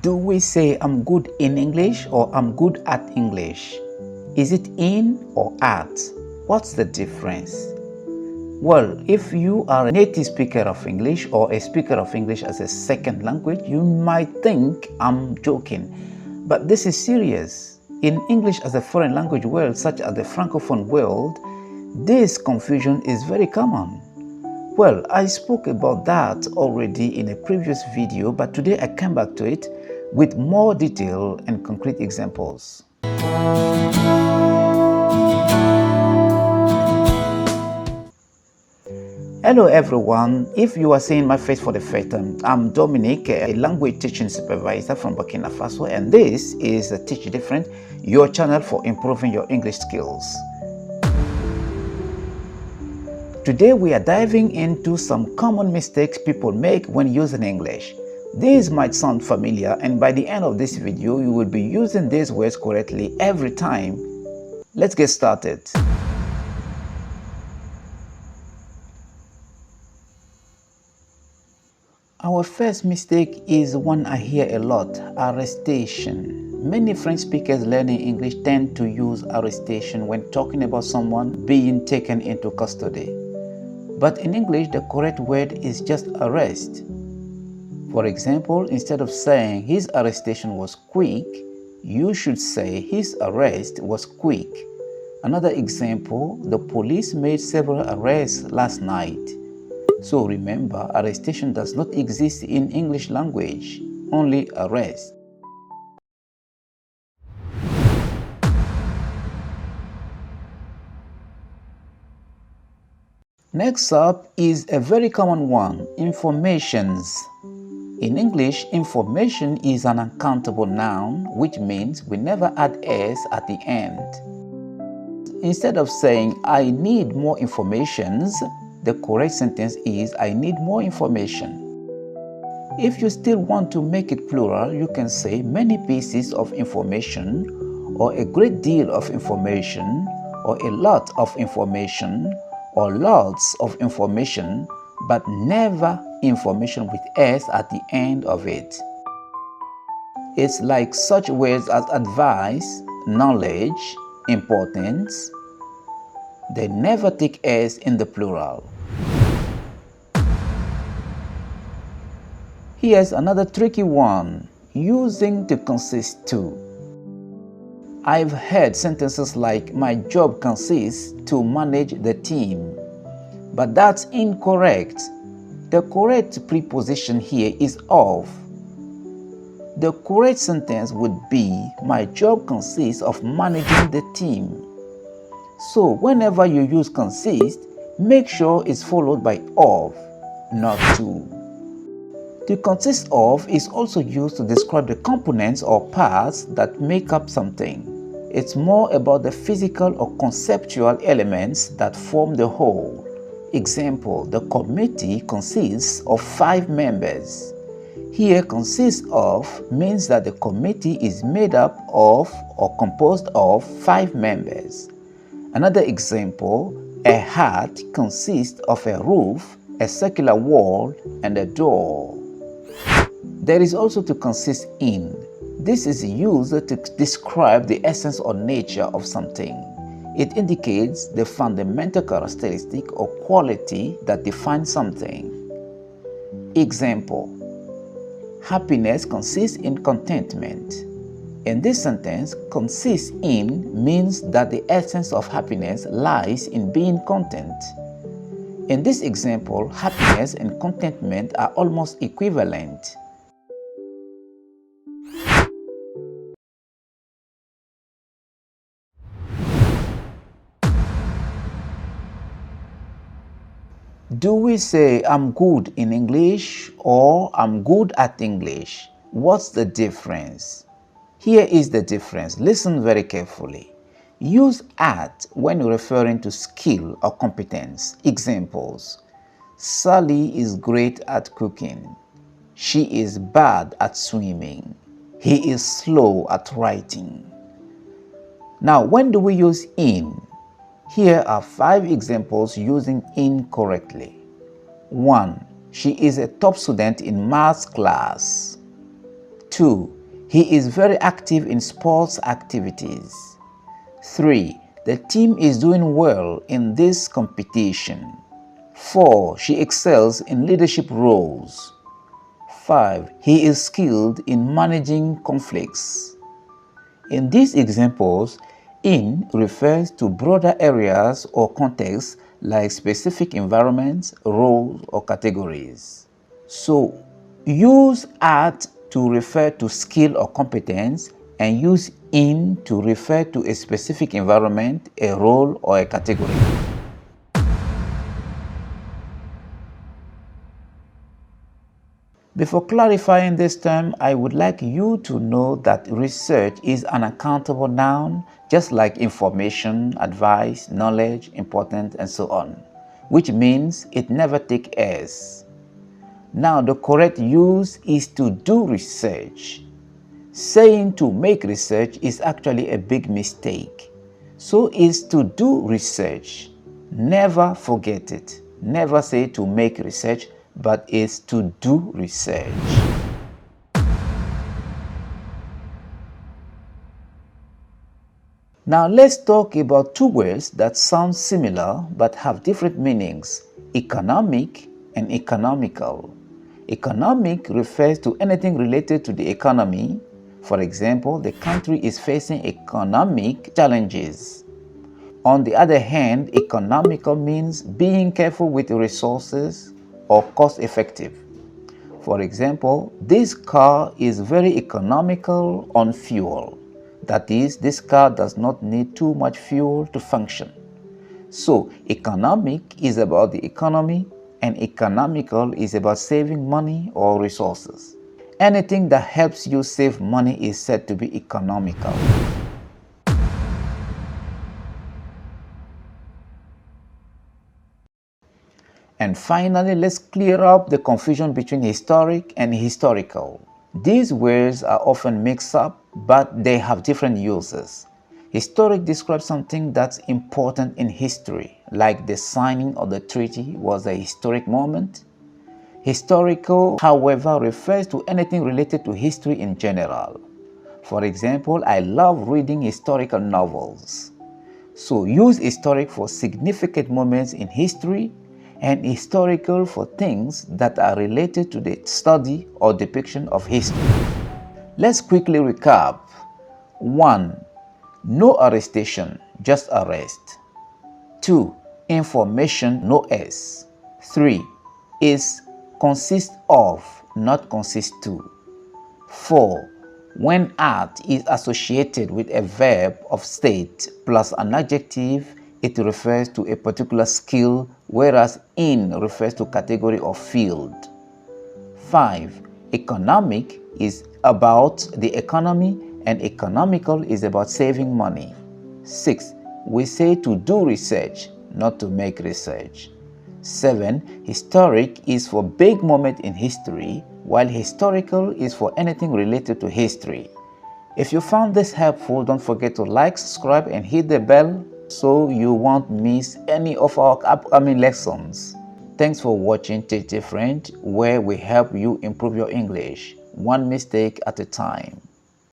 Do we say I'm good in English or I'm good at English? Is it in or at? What's the difference? Well, if you are a native speaker of English or a speaker of English as a second language, you might think I'm joking. But this is serious. In English as a foreign language world, such as the Francophone world, this confusion is very common. Well, I spoke about that already in a previous video, but today I come back to it with more detail and concrete examples. Hello everyone, if you are seeing my face for the first time, I'm Dominique, a language teaching supervisor from Burkina Faso, and this is Teach Different, your channel for improving your English skills. Today we are diving into some common mistakes people make when using English. These might sound familiar, and by the end of this video you will be using these words correctly every time. Let's get started. Our first mistake is one I hear a lot: arrestation. Many French speakers learning English tend to use arrestation when talking about someone being taken into custody. But in English, the correct word is just arrest. For example, instead of saying his arrestation was quick, you should say his arrest was quick. Another example, the police made several arrests last night. So remember, arrestation does not exist in English language, only arrest. Next up is a very common one: informations. In English, information is an uncountable noun, which means we never add s at the end. Instead of saying I need more informations, the correct sentence is I need more information. If you still want to make it plural, you can say many pieces of information, or a great deal of information, or a lot of information, or lots of information, but never information with s at the end of it. It's like such words as advice, knowledge, importance. They never take s in the plural. Here's another tricky one: using to consist to. I've heard sentences like my job consists to manage the team, but that's incorrect. The correct preposition here is of. The correct sentence would be my job consists of managing the team. So whenever you use consist, make sure it's followed by of, not to. To consist of is also used to describe the components or parts that make up something. It's more about the physical or conceptual elements that form the whole. Example, the committee consists of 5 members. Here, consists of means that the committee is made up of or composed of 5 members. Another example, a hut consists of a roof, a circular wall, and a door. There is also to consist in. This is used to describe the essence or nature of something. It indicates the fundamental characteristic or quality that defines something. Example, happiness consists in contentment. In this sentence, consists in means that the essence of happiness lies in being content. In this example, happiness and contentment are almost equivalent. Do we say I'm good in English or I'm good at English? What's the difference? Here is the difference. Listen very carefully. Use at when referring to skill or competence. Examples: Sally is great at cooking. She is bad at swimming. He is slow at writing. Now, when do we use in? Here are 5 examples using in correctly. 1. She is a top student in maths class. 2. 2. He is very active in sports activities. 3. The team is doing well in this competition. 4. She excels in leadership roles. 5. He is skilled in managing conflicts. In these examples, in refers to broader areas or contexts like specific environments, roles, or categories. So, use at to refer to skill or competence, and use in to refer to a specific environment, a role, or a category. Before clarifying this term, I would like you to know that research is an uncountable noun, just like information, advice, knowledge, important, and so on, which means it never takes s. Now, the correct use is to do research. Saying to make research is actually a big mistake. So is to do research. Never forget it. Never say to make research, but is to do research. Now let's talk about two words that sound similar but have different meanings: economic and economical. Economic refers to anything related to the economy. For example, the country is facing economic challenges. On the other hand, economical means being careful with resources or cost-effective. For example, this car is very economical on fuel. That is, this car does not need too much fuel to function. So, economic is about the economy, and economical is about saving money or resources. Anything that helps you save money is said to be economical. And finally, let's clear up the confusion between historic and historical. These words are often mixed up, but they have different uses. Historic describes something that's important in history, like the signing of the treaty was a historic moment. Historical, however, refers to anything related to history in general. For example, I love reading historical novels. So use historic for significant moments in history and historical for things that are related to the study or depiction of history. Let's quickly recap. 1. No arrestation, just arrest. 2. Information, no S. 3. Is consist of, not consist to. 4. When at is associated with a verb of state plus an adjective, it refers to a particular skill, whereas in refers to category or field. 5. Economic is about the economy, and economical is about saving money. 6. We say to do research, not to make research. 7. Historic is for big moment in history, while historical is for anything related to history. If you found this helpful, don't forget to like, subscribe, and hit the bell so you won't miss any of our upcoming lessons. Thanks for watching TT French, where we help you improve your English, one mistake at a time.